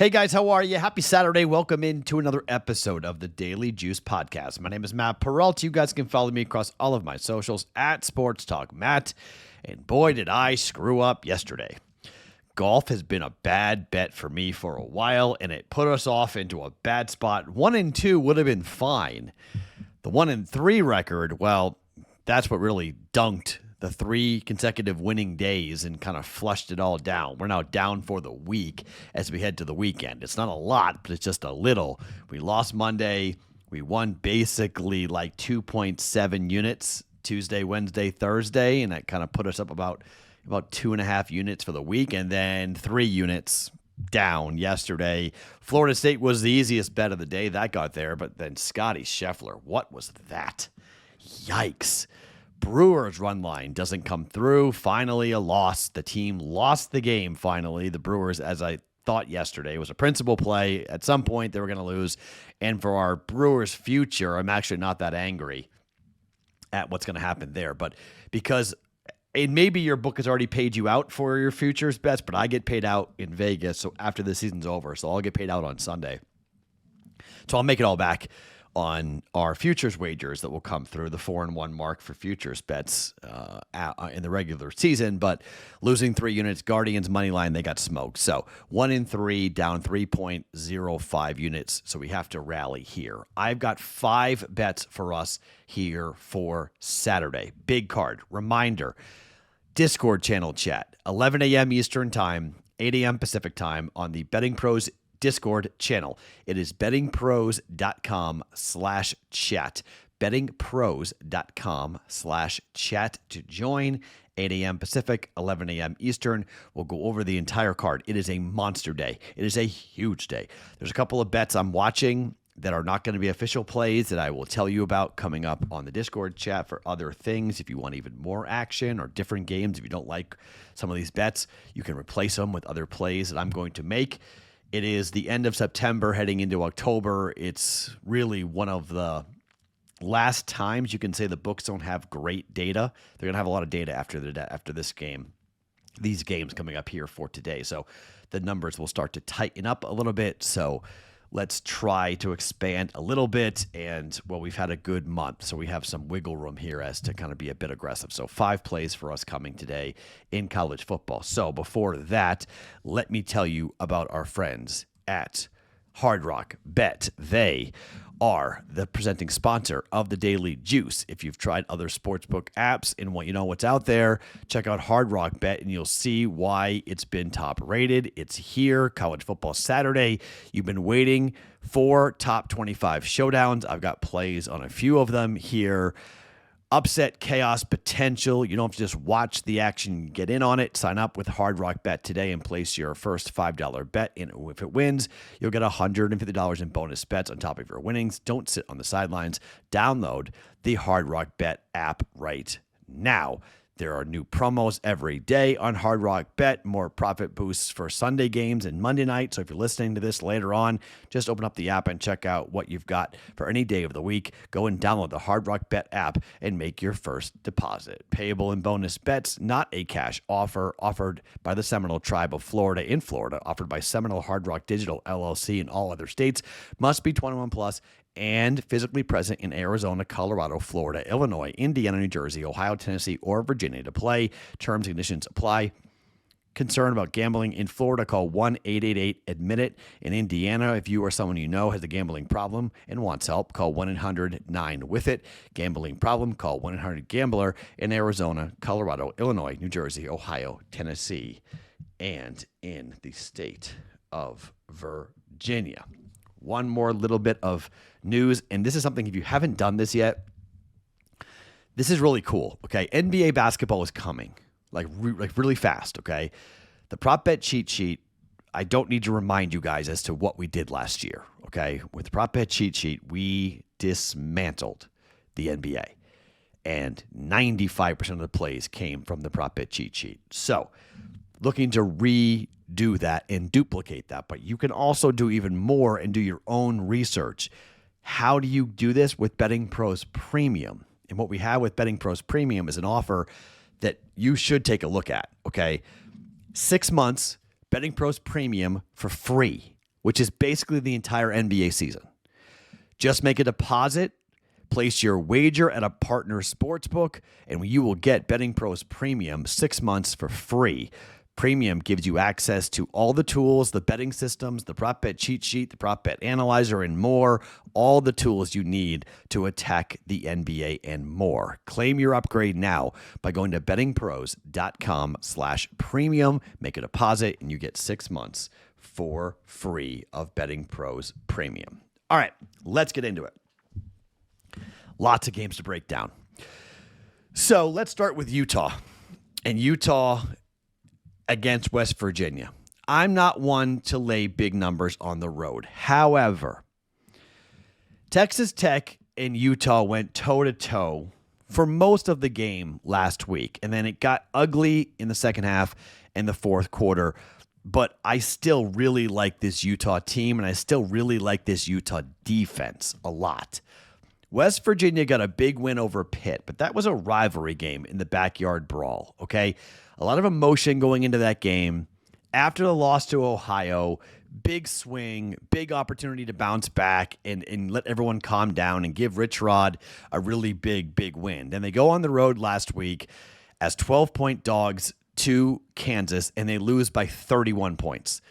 Hey guys, how are you? Happy Saturday. Welcome into another episode of the Daily Juice Podcast. My name is Matt Perrault. You guys can follow me across all of my socials at Sports Talk Matt. And boy, did I screw up yesterday. Golf has been a bad bet for me for a while, and it put us off into a bad spot. 1-2 would have been fine. The 1-3 record, well, that's what really dunked the 3 consecutive winning days and kind of flushed it all down. We're now down for the week as we head to the weekend. It's not a lot, but it's just a little. We lost Monday. We won basically like 2.7 units Tuesday, Wednesday, Thursday, and that kind of put us up about 2.5 units for the week, and then 3 units down yesterday. Florida State was the easiest bet of the day. That got there, but then Scotty Scheffler, what was that? Yikes. Brewers run line doesn't come through. Finally, a loss. The team lost the game finally. The Brewers, as I thought yesterday, was a principal play. At some point, they were going to lose. And for our Brewers' future, I'm actually not that angry at what's going to happen there. But because maybe your book has already paid you out for your futures bets, but I get paid out in Vegas so after the season's over. So I'll get paid out on Sunday. So I'll make it all back on our futures wagers that will come through the 4-1 mark for futures bets in the regular season, but losing 3 units, Guardians money line, they got smoked. So 1-3 down 3.05 units. So we have to rally here. I've got 5 bets for us here for Saturday. Big card reminder, Discord channel chat, 11 a.m. Eastern time, 8 a.m. Pacific time on the BettingPros Discord channel. It is bettingpros.com/chat. bettingpros.com/chat to join. 8 a.m. Pacific, 11 a.m. Eastern. We'll go over the entire card. It is a monster day. It is a huge day. There's a couple of bets I'm watching that are not going to be official plays that I will tell you about coming up on the Discord chat for other things. If you want even more action or different games, if you don't like some of these bets, you can replace them with other plays that I'm going to make. It is the end of September heading into October. It's really one of the last times you can say the books don't have great data. They're going to have a lot of data after this game, these games coming up here for today. So the numbers will start to tighten up a little bit. So let's try to expand a little bit. And, well, we've had a good month, so we have some wiggle room here as to kind of be a bit aggressive. So 5 plays for us coming today in college football. So before that, let me tell you about our friends at Hard Rock Bet. They are the presenting sponsor of the Daily Juice. If you've tried other sportsbook apps and want you know what's out there, check out Hard Rock Bet and you'll see why it's been top rated. It's here, college football Saturday. You've been waiting for top 25 showdowns. I've got plays on a few of them here. Upset chaos potential. You don't have to just watch the action, get in on it. Sign up with Hard Rock Bet today and place your first $5 bet. And if it wins, you'll get $150 in bonus bets on top of your winnings. Don't sit on the sidelines. Download the Hard Rock Bet app right now. There are new promos every day on Hard Rock Bet, more profit boosts for Sunday games and Monday night. So if you're listening to this later on, just open up the app and check out what you've got for any day of the week. Go and download the Hard Rock Bet app and make your first deposit. Payable in bonus bets, not a cash offer, offered by the Seminole Tribe of Florida in Florida, offered by Seminole Hard Rock Digital LLC in all other states. Must be 21 plus and physically present in Arizona, Colorado, Florida, Illinois, Indiana, New Jersey, Ohio, Tennessee, or Virginia to play. Terms and conditions apply. Concerned about gambling in Florida, call 1-888-ADMIT-IT. In Indiana, if you or someone you know has a gambling problem and wants help, call 1-800-9-WITH-IT. Gambling problem, call 1-800-GAMBLER. In Arizona, Colorado, Illinois, New Jersey, Ohio, Tennessee, and in the state of Virginia. One more little bit of news, and this is something, if you haven't done this yet, this is really cool, okay? NBA basketball is coming, like really fast, okay? The prop bet cheat sheet, I don't need to remind you guys as to what we did last year, okay? With the prop bet cheat sheet, we dismantled the NBA, and 95% of the plays came from the prop bet cheat sheet. So, looking to redo that and duplicate that, but you can also do even more and do your own research. How do you do this? With BettingPros Premium. And what we have with BettingPros Premium is an offer that you should take a look at, okay? 6 months, BettingPros Premium for free. which is basically the entire NBA season. Just make a deposit, place your wager at a partner sportsbook, and you will get BettingPros Premium 6 months for free. Premium gives you access to all the tools, the betting systems, the prop bet cheat sheet, the prop bet analyzer, and more. All the tools you need to attack the NBA and more. Claim your upgrade now by going to bettingpros.com/premium. Make a deposit, and you get 6 months for free of BettingPros Premium. All right, let's get into it. Lots of games to break down. So let's start with Utah. And Utah against West Virginia. I'm not one to lay big numbers on the road. However, Texas Tech and Utah went toe-to-toe for most of the game last week. And then it got ugly in the second half and the fourth quarter. But I still really like this Utah team, and I still really like this Utah defense a lot. West Virginia got a big win over Pitt, but that was a rivalry game in the backyard brawl, okay? A lot of emotion going into that game. After the loss to Ohio, big swing, big opportunity to bounce back and let everyone calm down and give Rich Rod a really big win. Then they go on the road last week as 12-point dogs to Kansas, and they lose by 31 points.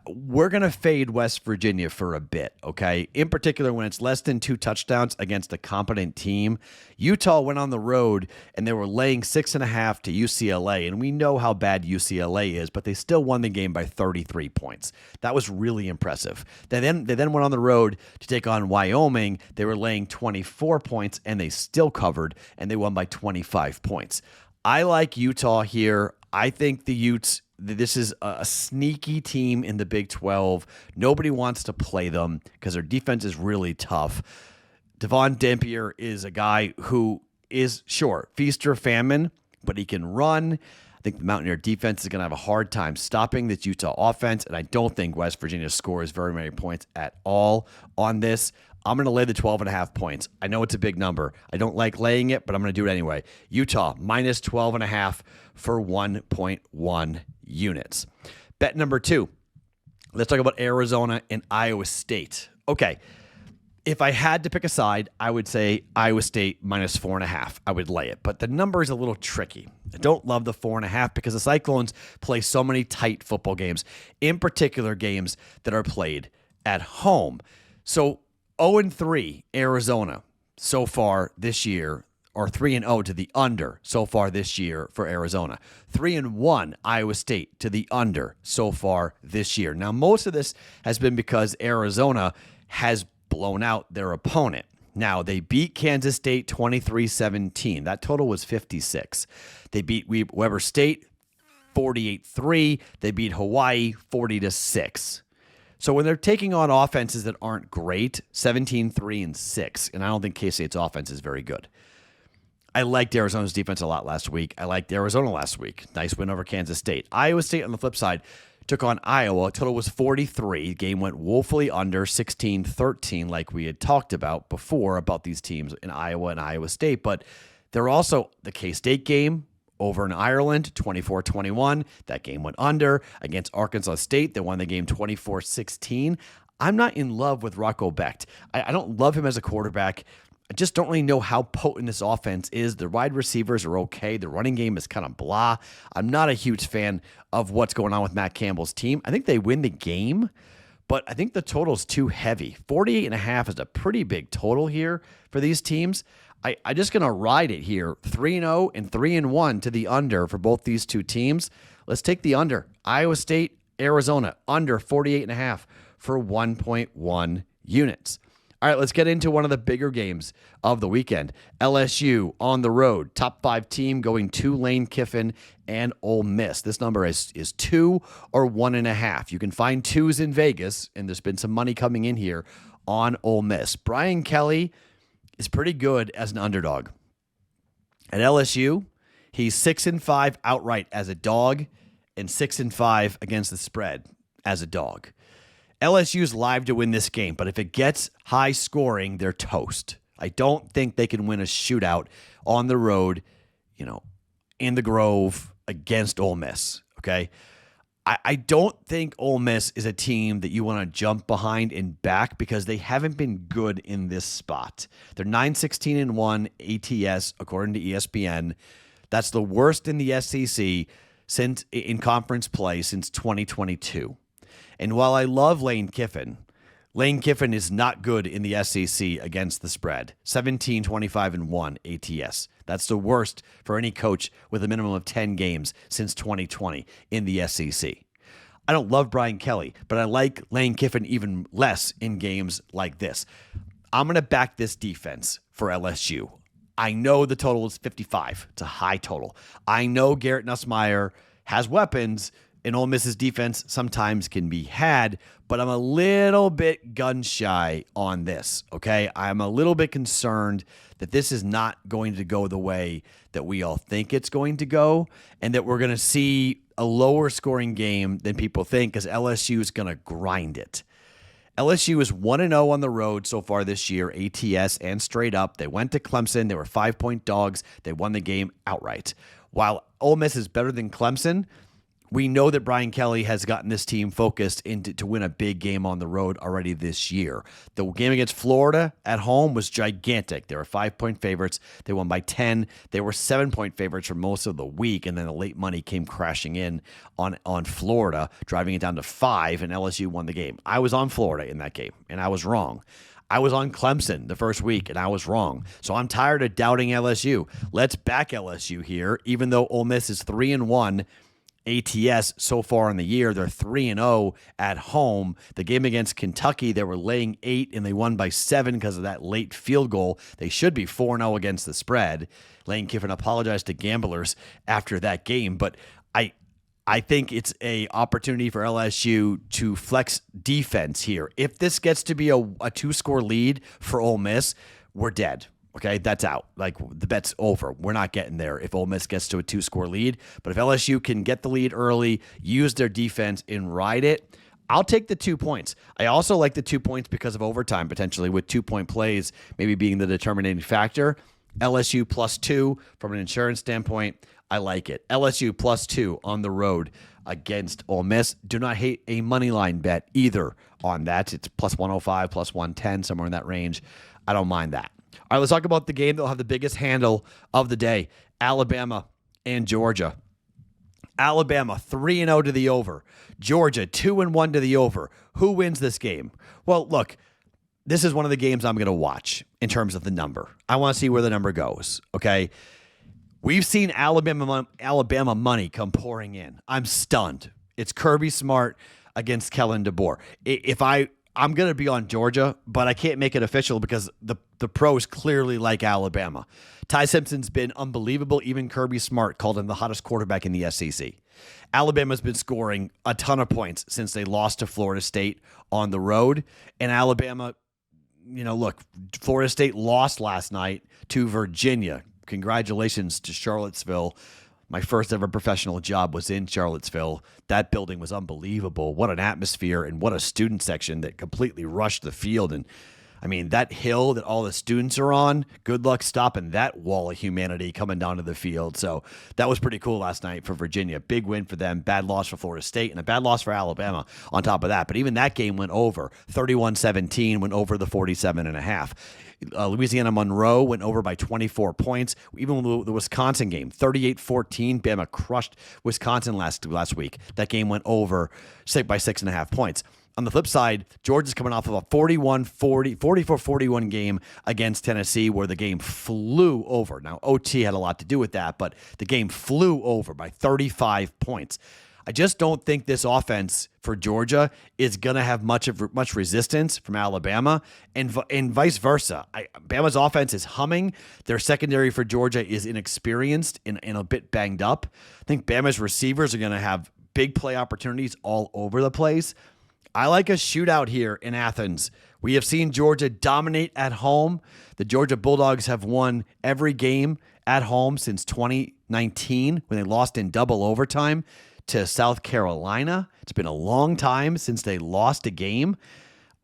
We're going to fade West Virginia for a bit, okay? In particular, when it's less than 2 touchdowns against a competent team. Utah went on the road, and they were laying 6.5 to UCLA, and we know how bad UCLA is, but they still won the game by 33 points. That was really impressive. They then went on the road to take on Wyoming. They were laying 24 points, and they still covered, and they won by 25 points. I like Utah here. I think the Utes, this is a sneaky team in the Big 12. Nobody wants to play them because their defense is really tough. Devon Dampier is a guy who is, sure, feast or famine, but he can run. I think the Mountaineer defense is going to have a hard time stopping this Utah offense, and I don't think West Virginia scores very many points at all on this. I'm going to lay the 12.5 points. I know it's a big number. I don't like laying it, but I'm going to do it anyway. Utah, minus 12.5 for 1.1 units. Bet number 2. Let's talk about Arizona and Iowa State. Okay, if I had to pick a side, I would say Iowa State minus 4.5. I would lay it, but the number is a little tricky. I don't love the 4.5 because the Cyclones play so many tight football games, in particular games that are played at home. So 0-3 Arizona so far this year, or 3-0 to the under so far this year for Arizona. 3-1 Iowa State to the under so far this year. Now, most of this has been because Arizona has blown out their opponent. Now, they beat Kansas State 23-17. That total was 56. They beat Weber State 48-3. They beat Hawaii 40-6. So when they're taking on offenses that aren't great, 17-3-6, and I don't think K-State's offense is very good. I liked Arizona's defense a lot last week. I liked Arizona last week. Nice win over Kansas State. Iowa State, on the flip side, took on Iowa. Total was 43. Game went woefully under 16-13, like we had talked about before about these teams in Iowa and Iowa State. But they're also the K-State game over in Ireland, 24-21. That game went under. Against Arkansas State, they won the game 24-16. I'm not in love with Rocco Becht. I don't love him as a quarterback. I just don't really know how potent this offense is. The wide receivers are okay. The running game is kind of blah. I'm not a huge fan of what's going on with Matt Campbell's team. I think they win the game, but I think the total's too heavy. 48.5 is a pretty big total here for these teams. I'm just going to ride it here. 3-0 and 3-1 to the under for both these two teams. Let's take the under. Iowa State, Arizona, under 48.5 for 1.1 units. All right, let's get into one of the bigger games of the weekend. LSU on the road. Top 5 team going to Lane Kiffin and Ole Miss. This number is 2 or 1.5. You can find 2s in Vegas, and there's been some money coming in here on Ole Miss. Brian Kelly is pretty good as an underdog. At LSU, he's 6-5 outright as a dog and 6-5 against the spread as a dog. LSU's live to win this game, but if it gets high scoring, they're toast. I don't think they can win a shootout on the road, in the Grove against Ole Miss, okay? I don't think Ole Miss is a team that you want to jump behind and back because they haven't been good in this spot. They're 9-16-1 ATS according to ESPN. That's the worst in the SEC since in conference play since 2022. And while I love Lane Kiffin is not good in the SEC against the spread. 17-25-1 ATS. That's the worst for any coach with a minimum of 10 games since 2020 in the SEC. I don't love Brian Kelly, but I like Lane Kiffin even less in games like this. I'm going to back this defense for LSU. I know the total is 55. It's a high total. I know Garrett Nussmeier has weapons, and Ole Miss's defense sometimes can be had, but I'm a little bit gun shy on this, okay? I'm a little bit concerned that this is not going to go the way that we all think it's going to go, and that we're going to see a lower scoring game than people think because LSU is going to grind it. LSU is 1-0 on the road so far this year, ATS and straight up. They went to Clemson. They were 5-point dogs. They won the game outright. While Ole Miss is better than Clemson, we know that Brian Kelly has gotten this team focused to win a big game on the road already this year. The game against Florida at home was gigantic. They were 5-point favorites. They won by 10. They were 7-point favorites for most of the week, and then the late money came crashing in on Florida, driving it down to 5, and LSU won the game. I was on Florida in that game, and I was wrong. I was on Clemson the first week, and I was wrong. So I'm tired of doubting LSU. Let's back LSU here, even though Ole Miss is 3-1 ATS so far in the year. They're 3-0 at home. The game against Kentucky, they were laying 8 and they won by 7 because of that late field goal. They should be 4-0 against the spread. Lane Kiffin apologized to gamblers after that game, but I think it's a opportunity for LSU to flex defense here. If this gets to be a 2-score lead for Ole Miss, we're dead. Okay, that's out. Like, the bet's over. We're not getting there if Ole Miss gets to a 2-score lead. But if LSU can get the lead early, use their defense, and ride it, I'll take the 2 points. I also like the 2 points because of overtime, potentially, with 2-point plays maybe being the determining factor. LSU +2 from an insurance standpoint, I like it. LSU +2 on the road against Ole Miss. Do not hate a money line bet either on that. It's +105, +110, somewhere in that range. I don't mind that. All right, let's talk about the game that will have the biggest handle of the day, Alabama and Georgia. Alabama 3-0 to the over. Georgia 2-1 to the over. Who wins this game? Well, look, this is one of the games I'm going to watch in terms of the number. I want to see where the number goes, okay? We've seen Alabama money come pouring in. I'm stunned. It's Kirby Smart against Kellen DeBoer. I'm going to be on Georgia, but I can't make it official because the pros clearly like Alabama. Ty Simpson's been unbelievable. Even Kirby Smart called him the hottest quarterback in the SEC. Alabama's been scoring a ton of points since they lost to Florida State on the road. And Alabama, look, Florida State lost last night to Virginia. Congratulations to Charlottesville. My first ever professional job was in Charlottesville. That building was unbelievable. What an atmosphere and what a student section that completely rushed the field. And I mean, that hill that all the students are on, good luck stopping that wall of humanity coming down to the field. So that was pretty cool last night for Virginia. Big win for them. Bad loss for Florida State and a bad loss for Alabama on top of that. But even that game went over. 31-17 went over the 47.5. Louisiana Monroe went over by 24 points. Even the Wisconsin game, 38-14. Bama crushed Wisconsin last week. That game went over by 6.5 points. On the flip side, Georgia's coming off of a 44-41 game against Tennessee where the game flew over. Now, OT had a lot to do with that, but the game flew over by 35 points. I just don't think this offense for Georgia is going to have much resistance from Alabama, and vice versa. Bama's offense is humming. Their secondary for Georgia is inexperienced and a bit banged up. I think Bama's receivers are going to have big play opportunities all over the place. I like a shootout here in Athens. We have seen Georgia dominate at home. The Georgia Bulldogs have won every game at home since 2019 when they lost in double overtime to South Carolina. It's been a long time since they lost a game.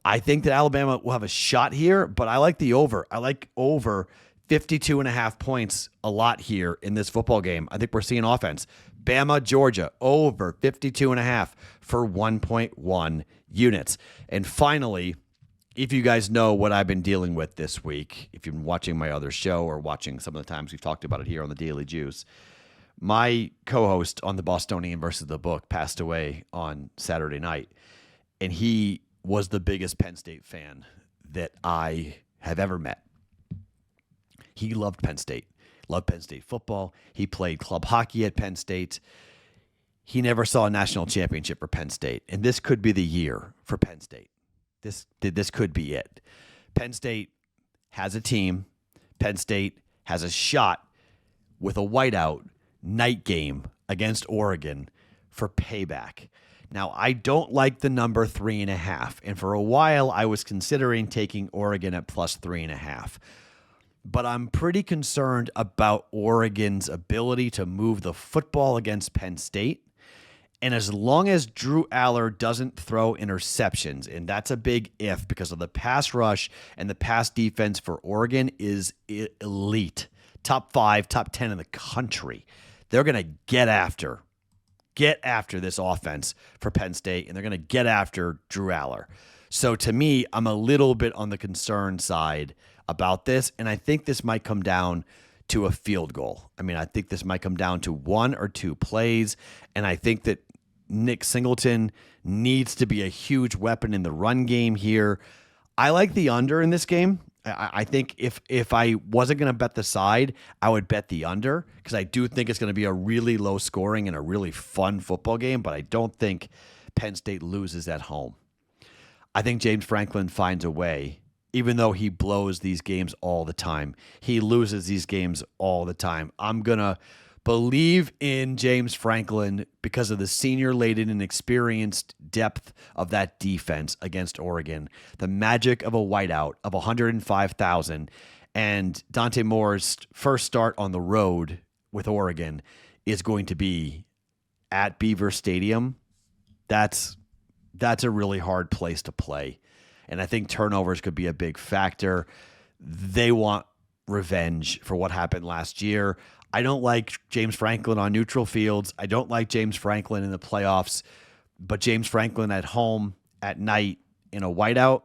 I think that Alabama will have a shot here, but I like the over. I like over 52.5 points a lot here in this football game. I think we're seeing offense. Bama, Georgia, over 52.5 for 1.1 units. And finally, if you guys know what I've been dealing with this week, if you've been watching my other show or watching some of the times we've talked about it here on the Daily Juice, my co-host on the Bostonian versus the Book passed away on Saturday night, and he was the biggest Penn State fan that I have ever met. He loved Penn State, loved Penn State football. He played club hockey at Penn State. He never saw a national championship for Penn State, and this could be the year for Penn State. This could be it. Penn State has a team. Penn State has a shot with a whiteout night game against Oregon for payback. Now, I don't like the number 3.5, and for a while I was considering taking Oregon at plus 3.5. But I'm pretty concerned about Oregon's ability to move the football against Penn State. And as long as Drew Aller doesn't throw interceptions, and that's a big if because of the pass rush and the pass defense for Oregon is elite. Top 5, top 10 in the country. They're going to get after this offense for Penn State, and they're going to get after Drew Aller. So to me, I'm a little bit on the concern side about this, and I think this might come down to a field goal. I mean, I think this might come down to 1 or 2 plays, and I think that Nick Singleton needs to be a huge weapon in the run game here. I like the under in this game. I think if I wasn't going to bet the side, I would bet the under because I do think it's going to be a really low scoring and a really fun football game, but I don't think Penn State loses at home. I think James Franklin finds a way, even though he blows these games all the time. He loses these games all the time. I'm going to believe in James Franklin because of the senior-laden and experienced depth of that defense against Oregon, the magic of a whiteout of 105,000, and Dante Moore's first start on the road with Oregon is going to be at Beaver Stadium. That's a really hard place to play, and I think turnovers could be a big factor. They want revenge for what happened last year. I don't like James Franklin on neutral fields. I don't like James Franklin in the playoffs, but James Franklin at home at night in a whiteout,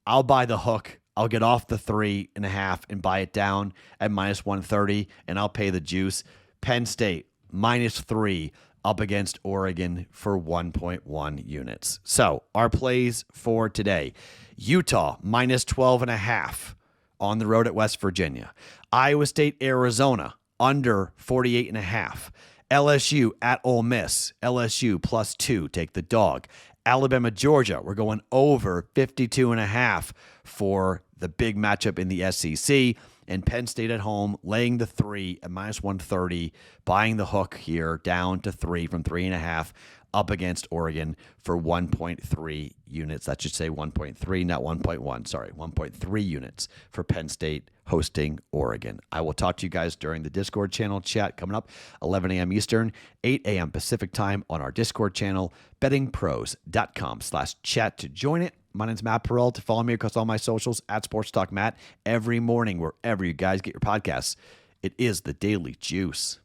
I'll buy the hook. I'll get off the 3.5 and buy it down at minus 130, and I'll pay the juice. Penn State minus 3 up against Oregon for 1.1 units. So our plays for today: Utah minus 12.5 on the road at West Virginia. Iowa State, Arizona under 48.5. LSU at Ole Miss. LSU plus 2. Take the dog. Alabama, Georgia. We're going over 52.5 for the big matchup in the SEC. And Penn State at home, laying the 3 at minus 130, buying the hook here down to 3 from 3.5, up against Oregon for 1.3 units. That should say 1.3, not 1.1. Sorry, 1.3 units for Penn State hosting Oregon. I will talk to you guys during the Discord channel chat coming up 11 a.m. Eastern, 8 a.m. Pacific time on our Discord channel, bettingpros.com/chat to join it. My name's Matt Perrault. To follow me across all my socials at Sports Talk Matt every morning, wherever you guys get your podcasts. It is the Daily Juice.